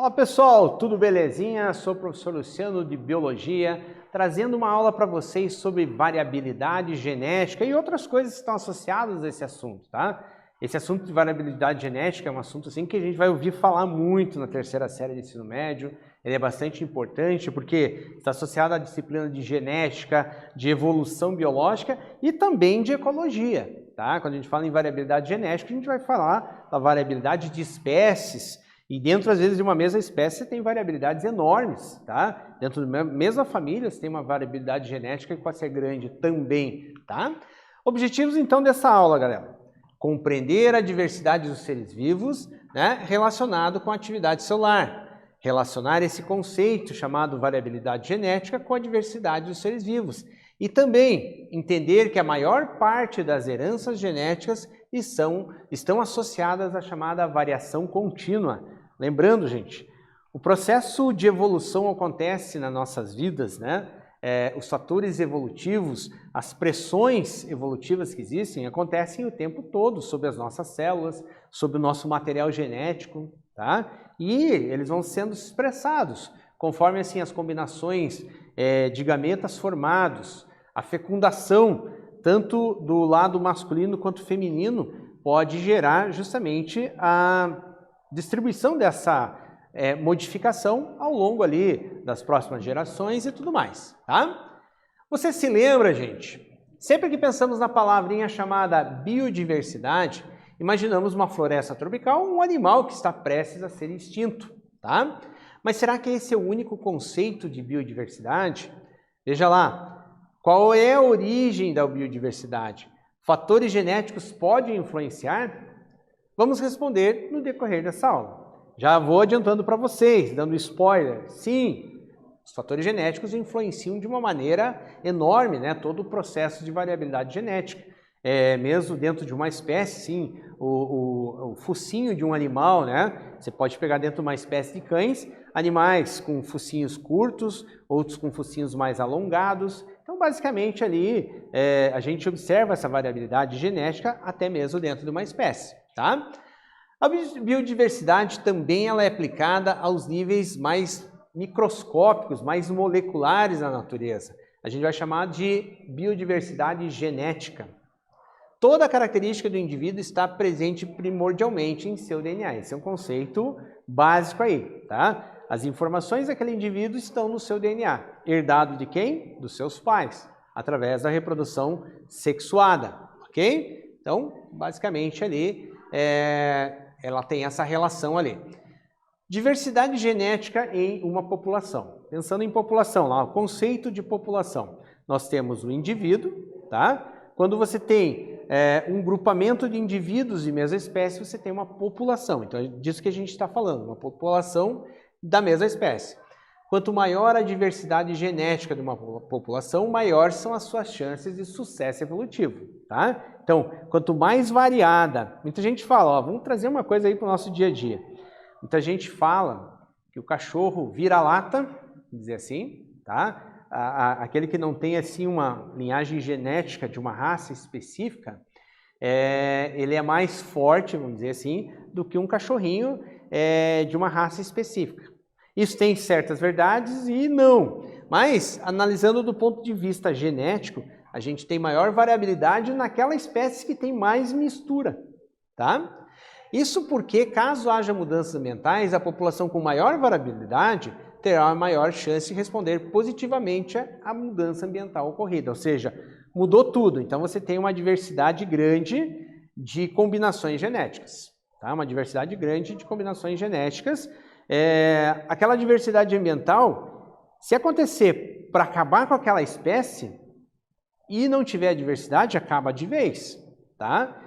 Fala pessoal, tudo belezinha? Sou o professor Luciano de Biologia, trazendo uma aula para vocês sobre variabilidade genética e outras coisas que estão associadas a esse assunto, tá? Esse assunto de variabilidade genética é um assunto assim que a gente vai ouvir falar muito na terceira série de ensino médio. Ele é bastante importante porque está associado à disciplina de genética, de evolução biológica e também de ecologia, tá? Quando a gente fala em variabilidade genética, a gente vai falar da variabilidade de espécies. E dentro, às vezes, de uma mesma espécie, você tem variabilidades enormes, tá? Dentro da mesma família, você tem uma variabilidade genética que pode ser grande também, tá? Objetivos, então, dessa aula, galera. Compreender a diversidade dos seres vivos, né, relacionado com a atividade celular. Relacionar esse conceito chamado variabilidade genética com a diversidade dos seres vivos. E também entender que a maior parte das heranças genéticas estão associadas à chamada variação contínua. Lembrando, gente, o processo de evolução acontece nas nossas vidas, né? Os fatores evolutivos, as pressões evolutivas que existem, acontecem o tempo todo sobre as nossas células, sobre o nosso material genético, tá? E eles vão sendo expressados conforme assim as combinações de gametas formados, a fecundação, tanto do lado masculino quanto feminino, pode gerar justamente a distribuição dessa modificação ao longo ali das próximas gerações e tudo mais, tá? Você se lembra, gente? Sempre que pensamos na palavrinha chamada biodiversidade, imaginamos uma floresta tropical, um animal que está prestes a ser extinto, tá? Mas será que esse é o único conceito de biodiversidade? Veja lá, qual é a origem da biodiversidade? Fatores genéticos podem influenciar? Vamos responder no decorrer dessa aula. Já vou adiantando para vocês, dando spoiler. Sim, os fatores genéticos influenciam de uma maneira enorme, né, todo o processo de variabilidade genética. Mesmo dentro de uma espécie, sim, o focinho de um animal, né, você pode pegar dentro de uma espécie de cães, animais com focinhos curtos, outros com focinhos mais alongados. Então, basicamente, ali a gente observa essa variabilidade genética até mesmo dentro de uma espécie. Tá? A biodiversidade também ela é aplicada aos níveis mais microscópicos, mais moleculares da natureza. A gente vai chamar de biodiversidade genética. Toda característica do indivíduo está presente primordialmente em seu DNA. Esse é um conceito básico aí, tá? As informações daquele indivíduo estão no seu DNA. Herdado de quem? Dos seus pais, através da reprodução sexuada, ok? Então, basicamente ali ela tem essa relação ali. Diversidade genética em uma população. Pensando em população, lá, o conceito de população. Nós temos o indivíduo, tá? Quando você tem um grupamento de indivíduos de mesma espécie, você tem uma população. Então, é disso que a gente está falando, uma população da mesma espécie. Quanto maior a diversidade genética de uma população, maior são as suas chances de sucesso evolutivo, tá? Então, quanto mais variada, muita gente fala, ó, vamos trazer uma coisa aí para o nosso dia a dia. Muita gente fala que o cachorro vira-lata, dizer assim, tá? Aquele que não tem assim uma linhagem genética de uma raça específica, ele é mais forte, vamos dizer assim, do que um cachorrinho de uma raça específica. Isso tem certas verdades e não, mas analisando do ponto de vista genético, a gente tem maior variabilidade naquela espécie que tem mais mistura, tá? Isso porque, caso haja mudanças ambientais, a população com maior variabilidade terá uma maior chance de responder positivamente à mudança ambiental ocorrida, ou seja, mudou tudo, então você tem uma diversidade grande de combinações genéticas, tá? Uma diversidade grande de combinações genéticas. Aquela diversidade ambiental, se acontecer para acabar com aquela espécie e não tiver a diversidade, acaba de vez, tá?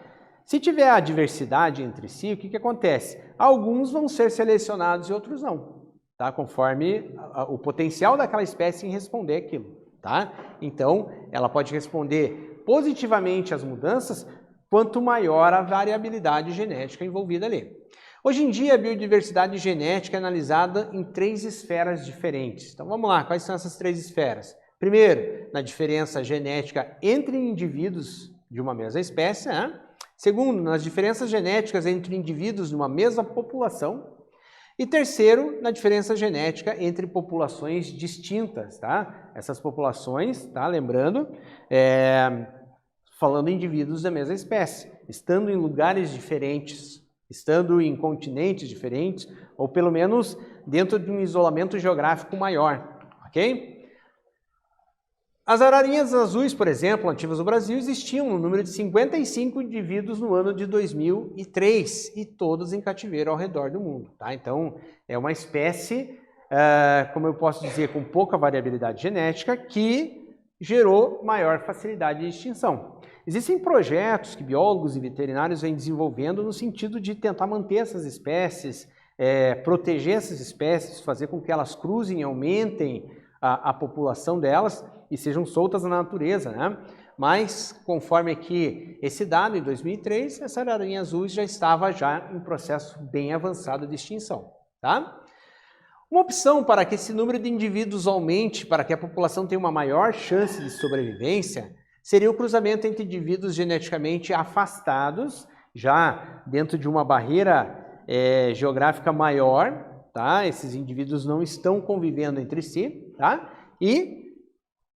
Se tiver a diversidade entre si, o que acontece? Alguns vão ser selecionados e outros não, tá? Conforme o potencial daquela espécie em responder aquilo, tá? Então, ela pode responder positivamente às mudanças, quanto maior a variabilidade genética envolvida ali. Hoje em dia, a biodiversidade genética é analisada em 3 esferas diferentes. Então, vamos lá, quais são essas 3 esferas? Primeiro, na diferença genética entre indivíduos de uma mesma espécie, né? Segundo, nas diferenças genéticas entre indivíduos de uma mesma população. E terceiro, na diferença genética entre populações distintas, tá? Essas populações, tá? Lembrando, falando em indivíduos da mesma espécie, estando em lugares diferentes, estando em continentes diferentes, ou pelo menos dentro de um isolamento geográfico maior, ok? As ararinhas azuis, por exemplo, nativas do Brasil, existiam no número de 55 indivíduos no ano de 2003 e todos em cativeiro ao redor do mundo, tá? Então, é uma espécie, como eu posso dizer, com pouca variabilidade genética que gerou maior facilidade de extinção. Existem projetos que biólogos e veterinários vêm desenvolvendo no sentido de tentar manter essas espécies, proteger essas espécies, fazer com que elas cruzem e aumentem a população delas e sejam soltas na natureza, né? Mas, conforme aqui esse dado, em 2003, essa ararinha azul já estava em processo bem avançado de extinção, tá? Uma opção para que esse número de indivíduos aumente, para que a população tenha uma maior chance de sobrevivência, seria o cruzamento entre indivíduos geneticamente afastados, já dentro de uma barreira geográfica maior, tá? Esses indivíduos não estão convivendo entre si, tá? E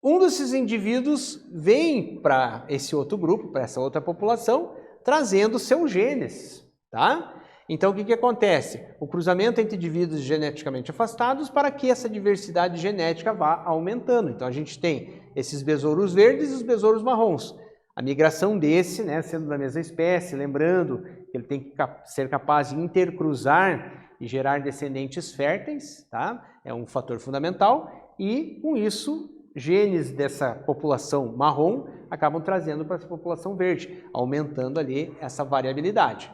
um desses indivíduos vem para esse outro grupo, para essa outra população, trazendo seus genes, tá? Então, o que acontece? O cruzamento entre indivíduos geneticamente afastados para que essa diversidade genética vá aumentando. Então, a gente tem esses besouros verdes e os besouros marrons. A migração desse, né, sendo da mesma espécie, lembrando que ele tem que ser capaz de intercruzar e gerar descendentes férteis, tá? É um fator fundamental e, com isso, genes dessa população marrom acabam trazendo para essa população verde, aumentando ali essa variabilidade.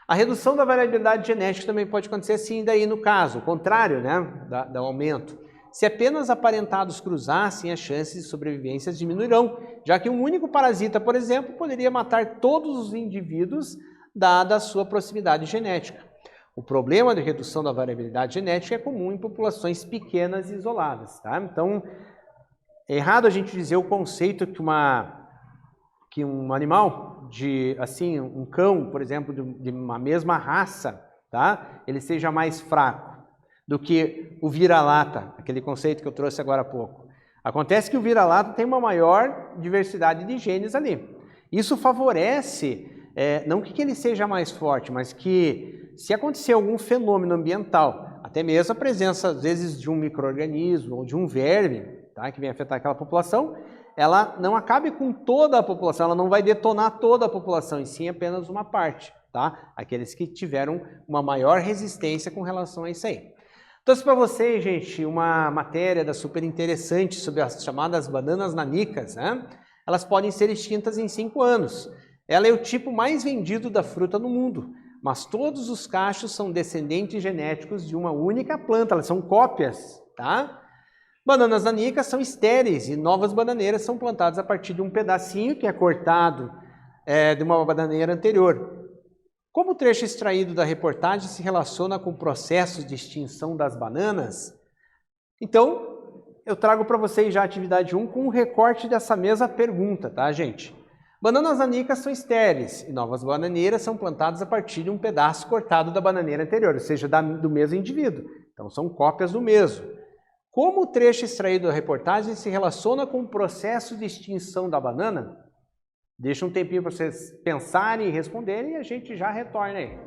A redução da variabilidade genética também pode acontecer assim daí no caso, o contrário, né, do aumento. Se apenas aparentados cruzassem, as chances de sobrevivência diminuirão, já que um único parasita, por exemplo, poderia matar todos os indivíduos dada a sua proximidade genética. O problema de redução da variabilidade genética é comum em populações pequenas e isoladas, tá? Então, é errado a gente dizer o conceito que um animal, assim, um cão, por exemplo, de uma mesma raça, tá? Ele seja mais fraco do que o vira-lata, aquele conceito que eu trouxe agora há pouco. Acontece que o vira-lata tem uma maior diversidade de genes ali. Isso favorece, não que ele seja mais forte, mas que se acontecer algum fenômeno ambiental, até mesmo a presença, às vezes, de um micro-organismo ou de um verme, tá, que vem afetar aquela população, ela não acabe com toda a população, ela não vai detonar toda a população, e sim apenas uma parte, tá? Aqueles que tiveram uma maior resistência com relação a isso aí. Trouxe para vocês, gente, uma matéria super interessante sobre as chamadas bananas nanicas, né? Elas podem ser extintas em 5 anos. Ela é o tipo mais vendido da fruta no mundo, mas todos os cachos são descendentes genéticos de uma única planta, elas são cópias, tá? Bananas nanicas são estéreis e novas bananeiras são plantadas a partir de um pedacinho que é cortado de uma bananeira anterior. Como o trecho extraído da reportagem se relaciona com processos de extinção das bananas? Então, eu trago para vocês já a atividade 1 com um recorte dessa mesma pergunta, tá, gente? Bananas nanicas são estéreis e novas bananeiras são plantadas a partir de um pedaço cortado da bananeira anterior, ou seja, do mesmo indivíduo. Então, são cópias do mesmo. Como o trecho extraído da reportagem se relaciona com o processo de extinção da banana? Deixa um tempinho para vocês pensarem e responderem e a gente já retorna aí.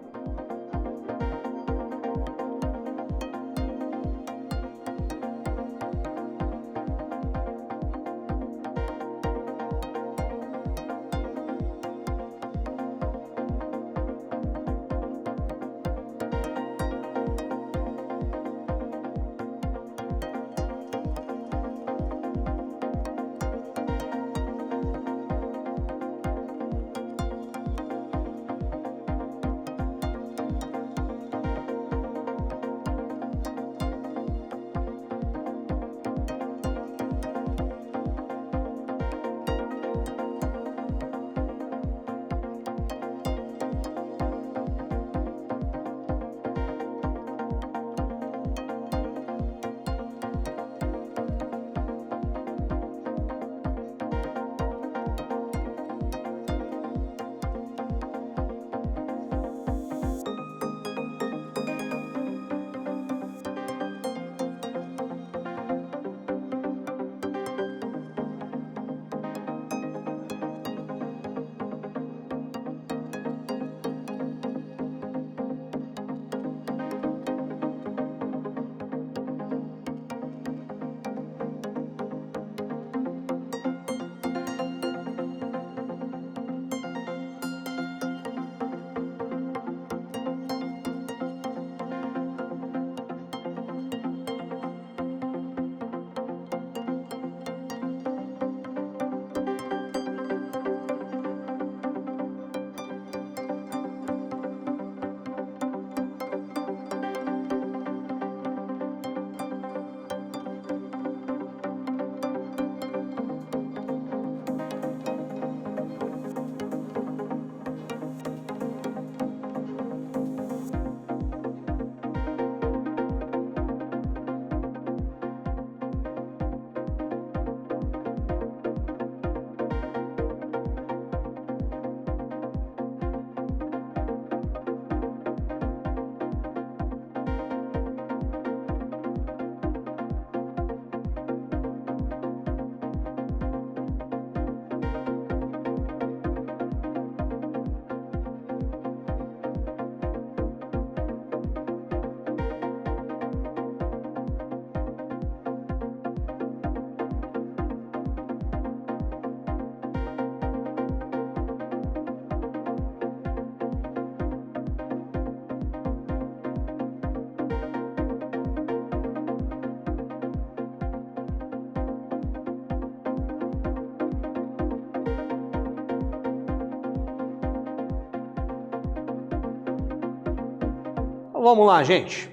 Então vamos lá, gente.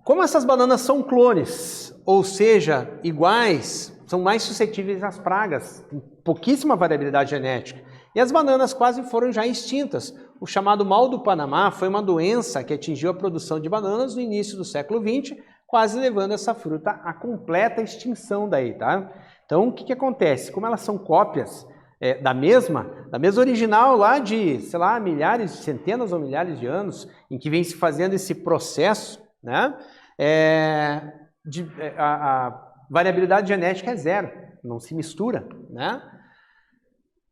Como essas bananas são clones, ou seja, iguais, são mais suscetíveis às pragas, tem pouquíssima variabilidade genética. E as bananas quase foram já extintas. O chamado mal do Panamá foi uma doença que atingiu a produção de bananas no início do século XX, quase levando essa fruta à completa extinção daí, tá? Então, o que acontece? Como elas são cópias da mesma original lá de, sei lá, milhares, centenas ou milhares de anos, em que vem se fazendo esse processo, né? A variabilidade genética é zero, não se mistura, né?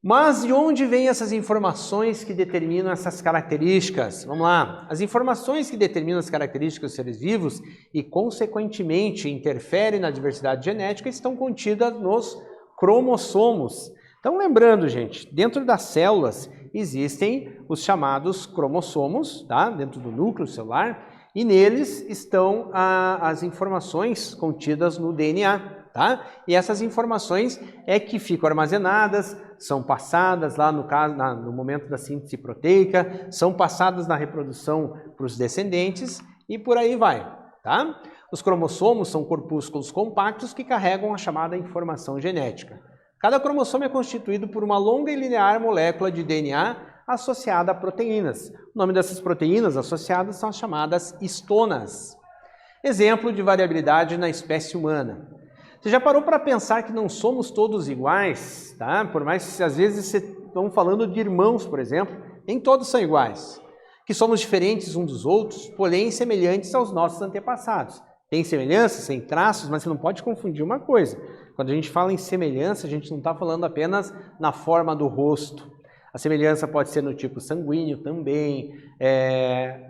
Mas de onde vêm essas informações que determinam essas características? Vamos lá. As informações que determinam as características dos seres vivos e, consequentemente, interferem na diversidade genética estão contidas nos cromossomos. Então, lembrando, gente, dentro das células existem os chamados cromossomos, tá? Dentro do núcleo celular, e neles estão as informações contidas no DNA, tá? E essas informações é que ficam armazenadas, são passadas lá no momento da síntese proteica, são passadas na reprodução para os descendentes e por aí vai, tá? Os cromossomos são corpúsculos compactos que carregam a chamada informação genética. Cada cromossomo é constituído por uma longa e linear molécula de DNA associada a proteínas. O nome dessas proteínas associadas são as chamadas histonas. Exemplo de variabilidade na espécie humana. Você já parou para pensar que não somos todos iguais, tá? Por mais que às vezes estamos falando de irmãos, por exemplo, nem todos são iguais. Que somos diferentes uns dos outros, porém semelhantes aos nossos antepassados. Tem semelhanças, tem traços, mas você não pode confundir uma coisa. Quando a gente fala em semelhança, a gente não está falando apenas na forma do rosto. A semelhança pode ser no tipo sanguíneo também,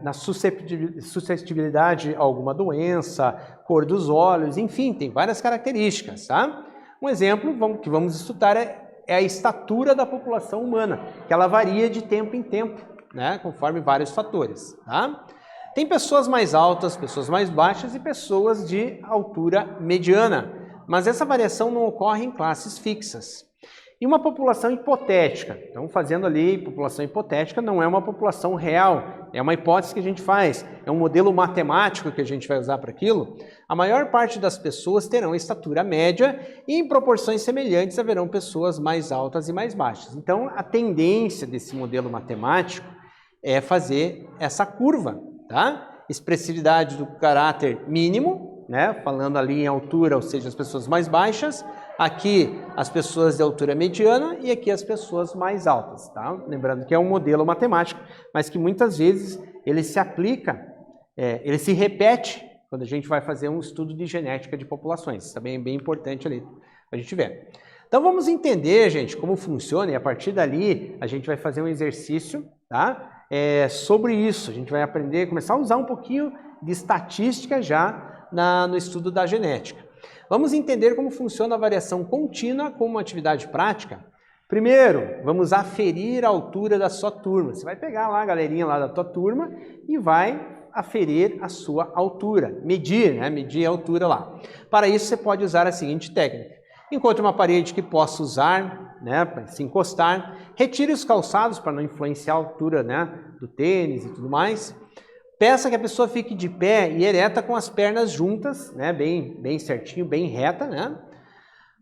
na suscetibilidade a alguma doença, cor dos olhos, enfim, tem várias características, tá? Um exemplo que vamos estudar é a estatura da população humana, que ela varia de tempo em tempo, né? Conforme vários fatores, tá? Tem pessoas mais altas, pessoas mais baixas e pessoas de altura mediana, mas essa variação não ocorre em classes fixas. E uma população hipotética, então fazendo ali população hipotética não é uma população real, é uma hipótese que a gente faz, é um modelo matemático que a gente vai usar para aquilo. A maior parte das pessoas terão estatura média e em proporções semelhantes haverão pessoas mais altas e mais baixas. Então a tendência desse modelo matemático é fazer essa curva, tá? Expressividade do caráter mínimo, né? Falando ali em altura, ou seja, as pessoas mais baixas, aqui as pessoas de altura mediana e aqui as pessoas mais altas, tá? Lembrando que é um modelo matemático, mas que muitas vezes ele se aplica, ele se repete quando a gente vai fazer um estudo de genética de populações. Isso também é bem importante ali para a gente ver. Então vamos entender, gente, como funciona e a partir dali a gente vai fazer um exercício, tá? Sobre isso, a gente vai aprender, começar a usar um pouquinho de estatística já no estudo da genética. Vamos entender como funciona a variação contínua como uma atividade prática. Primeiro, vamos aferir a altura da sua turma. Você vai pegar lá a galerinha lá da tua turma e vai aferir a sua altura, medir, né? Medir a altura lá. Para isso você pode usar a seguinte técnica. Encontre uma parede que possa usar, né, para se encostar, retire os calçados para não influenciar a altura, né, do tênis e tudo mais. Peça que a pessoa fique de pé e ereta com as pernas juntas, né, bem certinho, bem reta, né?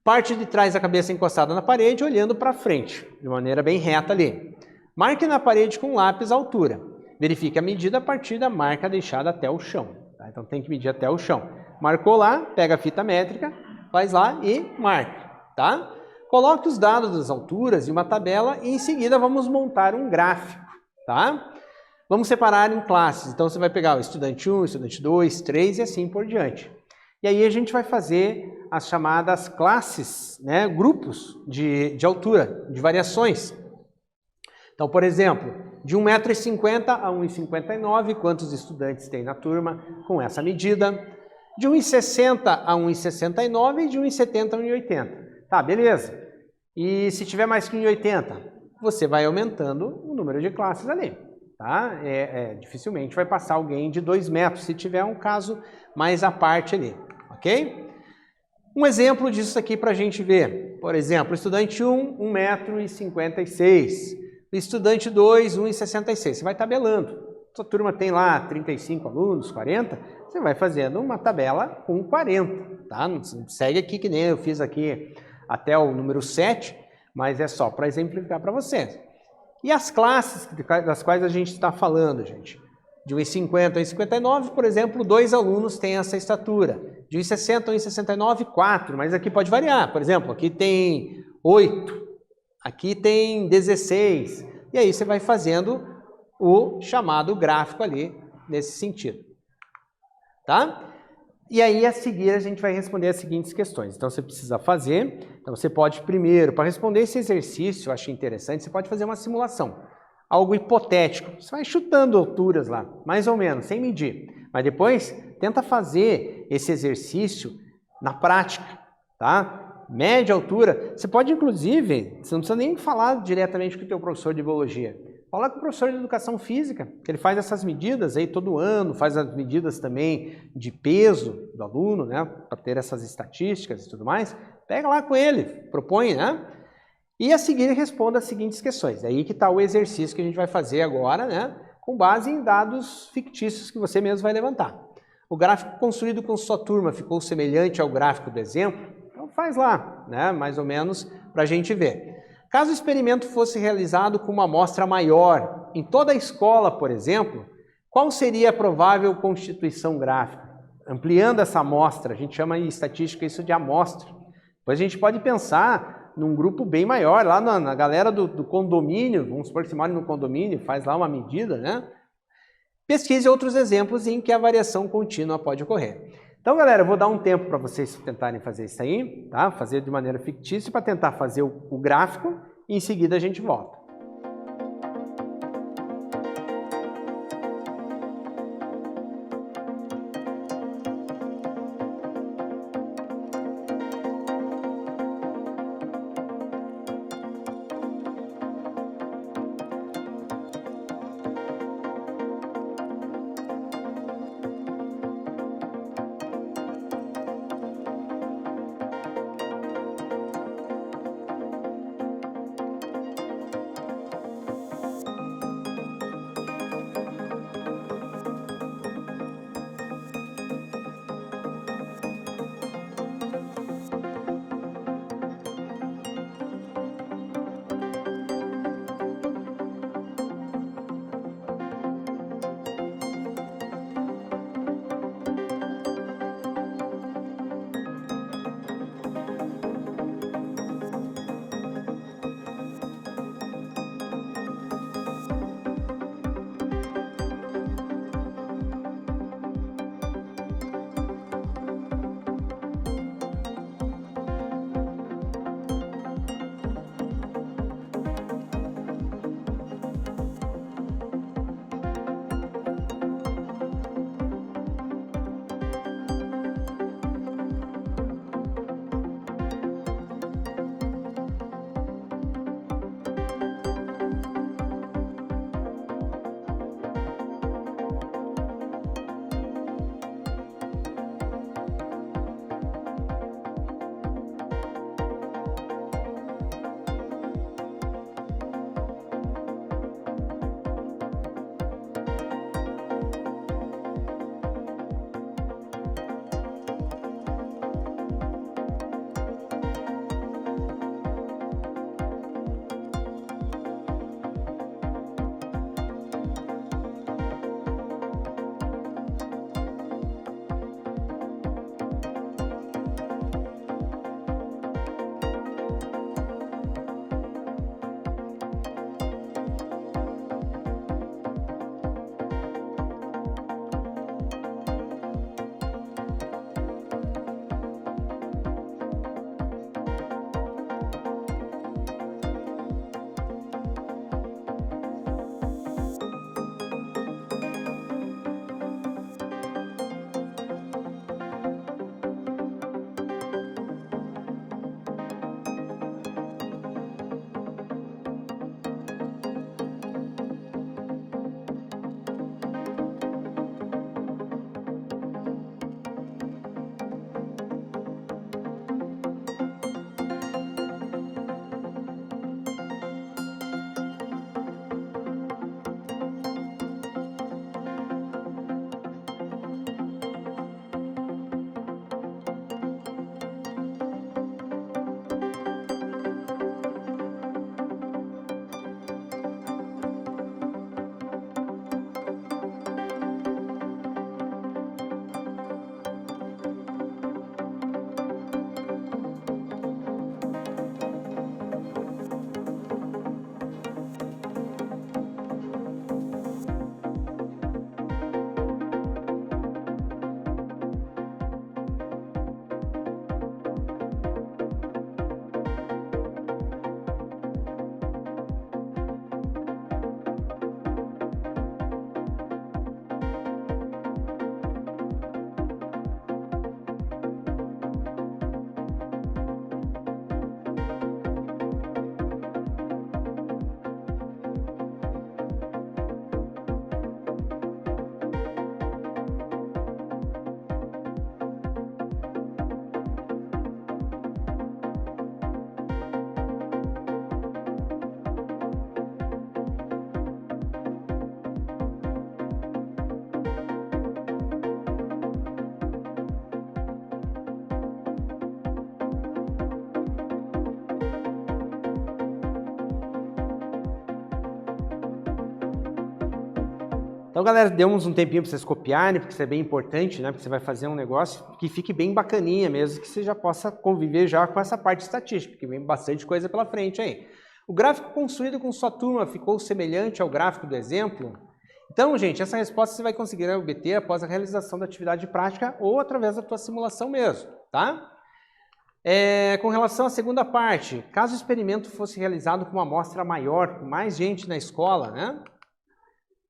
Parte de trás da cabeça encostada na parede, olhando para frente, de maneira bem reta ali. Marque na parede com lápis a altura. Verifique a medida a partir da marca deixada até o chão. Tá? Então tem que medir até o chão. Marcou lá, pega a fita métrica, faz lá e marca, tá? Coloque os dados das alturas em uma tabela e em seguida vamos montar um gráfico, tá? Vamos separar em classes, então você vai pegar o estudante 1, estudante 2, 3 e assim por diante. E aí a gente vai fazer as chamadas classes, né, grupos de altura, de variações. Então, por exemplo, de 1,50 m a 1,59 m, quantos estudantes tem na turma com essa medida? De 1,60 m a 1,69 m e de 1,70 m a 1,80 m. Tá, beleza. E se tiver mais que 1,80 m, você vai aumentando o número de classes ali. Tá? Dificilmente vai passar alguém de 2 metros, se tiver um caso mais à parte ali, ok? Um exemplo disso aqui para a gente ver. Por exemplo, estudante 1, 1,56 m. Estudante 2, 1,66 m. Você vai tabelando, sua turma tem lá 35 alunos, 40, você vai fazendo uma tabela com 40, tá? Não segue aqui que nem eu fiz aqui até o número 7, mas é só para exemplificar para vocês. E as classes das quais a gente está falando, gente? De 1,50 a 1,59, por exemplo, 2 alunos têm essa estatura. De 1,60 a 1,69, 4, mas aqui pode variar. Por exemplo, aqui tem 8, aqui tem 16. E aí você vai fazendo o chamado gráfico ali, nesse sentido. Tá? E aí, a seguir, a gente vai responder as seguintes questões. Então, você precisa fazer. Então, você pode primeiro, para responder esse exercício, eu achei interessante, você pode fazer uma simulação. Algo hipotético. Você vai chutando alturas lá, mais ou menos, sem medir. Mas depois, tenta fazer esse exercício na prática, tá? Mede a altura. Você pode, inclusive, você não precisa nem falar diretamente com o teu professor de biologia. Fala com o professor de educação física, que ele faz essas medidas aí todo ano, faz as medidas também de peso do aluno, né, para ter essas estatísticas e tudo mais. Pega lá com ele, propõe, né? E a seguir responda as seguintes questões. É aí que está o exercício que a gente vai fazer agora, né, com base em dados fictícios que você mesmo vai levantar. O gráfico construído com sua turma ficou semelhante ao gráfico do exemplo? Então faz lá, né, mais ou menos, para a gente ver. Caso o experimento fosse realizado com uma amostra maior, em toda a escola, por exemplo, qual seria a provável constituição gráfica? Ampliando essa amostra, a gente chama em estatística isso de amostra. Depois a gente pode pensar num grupo bem maior, lá na galera do condomínio, vamos supor que você mora no condomínio, faz lá uma medida, né? Pesquise outros exemplos em que a variação contínua pode ocorrer. Então, galera, eu vou dar um tempo para vocês tentarem fazer isso aí, tá? Fazer de maneira fictícia para tentar fazer o gráfico e em seguida a gente volta. Então, galera, demos um tempinho para vocês copiarem, porque isso é bem importante, né? Porque você vai fazer um negócio que fique bem bacaninha mesmo, que você já possa conviver já com essa parte estatística, porque vem bastante coisa pela frente aí. O gráfico construído com sua turma ficou semelhante ao gráfico do exemplo? Então, gente, essa resposta você vai conseguir obter após a realização da atividade prática ou através da tua simulação mesmo, tá? Com relação à segunda parte, caso o experimento fosse realizado com uma amostra maior, com mais gente na escola, né?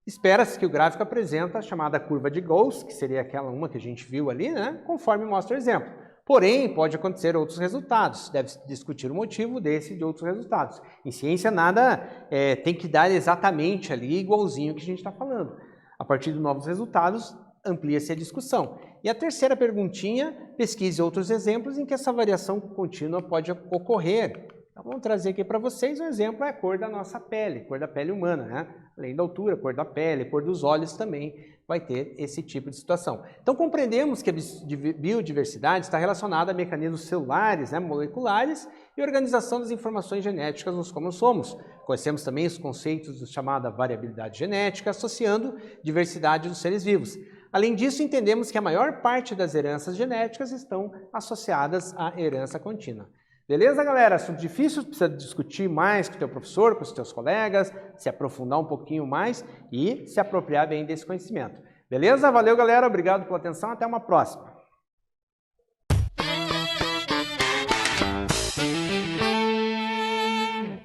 Espera-se que o gráfico apresenta a chamada curva de Gauss, que seria aquela uma que a gente viu ali, né? Conforme mostra o exemplo. Porém, pode acontecer outros resultados. Deve-se discutir o motivo desse e de outros resultados. Em ciência, nada tem que dar exatamente ali igualzinho que a gente está falando. A partir de novos resultados, amplia-se a discussão. E a terceira perguntinha, pesquise outros exemplos em que essa variação contínua pode ocorrer. Então, vamos trazer aqui para vocês um exemplo, é a cor da nossa pele, cor da pele humana, né? Além da altura, cor da pele, cor dos olhos também vai ter esse tipo de situação. Então, compreendemos que a biodiversidade está relacionada a mecanismos celulares, né, moleculares e organização das informações genéticas nos cromossomos. Conhecemos também os conceitos da chamada variabilidade genética, associando diversidade dos seres vivos. Além disso, entendemos que a maior parte das heranças genéticas estão associadas à herança contínua. Beleza, galera? Assunto difícil, precisa discutir mais com o teu professor, com os teus colegas, se aprofundar um pouquinho mais e se apropriar bem desse conhecimento. Beleza? Valeu, galera. Obrigado pela atenção. Até uma próxima.